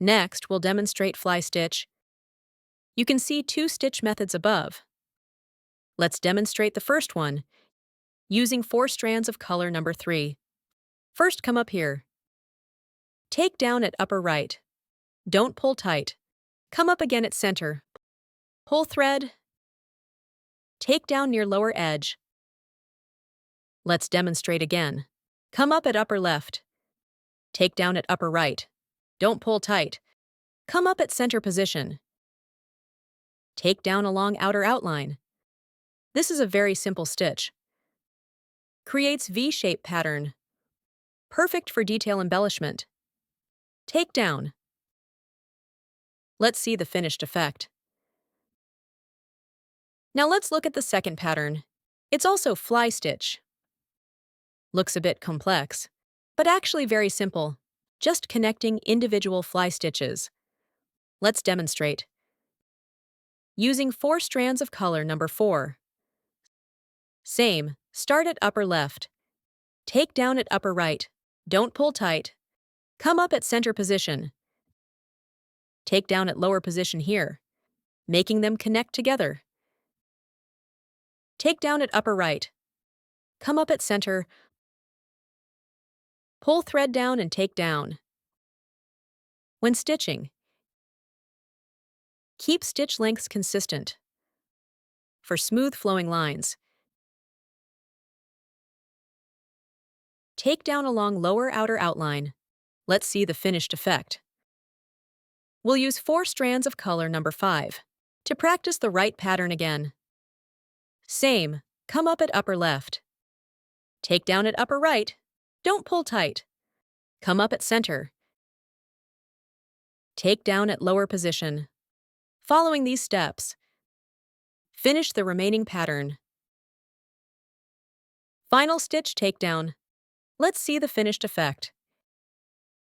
Next, we'll demonstrate fly stitch. You can see two stitch methods above. Let's demonstrate the first one, using 4 strands of color number 3. First, come up here. Take down at upper right. Don't pull tight. Come up again at center. Pull thread. Take down near lower edge. Let's demonstrate again. Come up at upper left. Take down at upper right. Don't pull tight. Come up at center position. Take down along outer outline. This is a very simple stitch. Creates V-shape pattern. Perfect for detail embellishment. Take down. Let's see the finished effect. Now let's look at the second pattern. It's also fly stitch. Looks a bit complex, but actually very simple, just connecting individual fly stitches. Let's demonstrate. Using 4 strands of color number 4. Same, start at upper left. Take down at upper right. Don't pull tight. Come up at center position. Take down at lower position here, making them connect together. Take down at upper right. Come up at center. Pull thread down and take down. When stitching, keep stitch lengths consistent for smooth flowing lines. Take down along lower outer outline. Let's see the finished effect. We'll use 4 strands of color number 5 to practice the right pattern again. Same, come up at upper left. Take down at upper right. Don't pull tight. Come up at center. Take down at lower position. Following these steps, finish the remaining pattern. Final stitch takedown. Let's see the finished effect.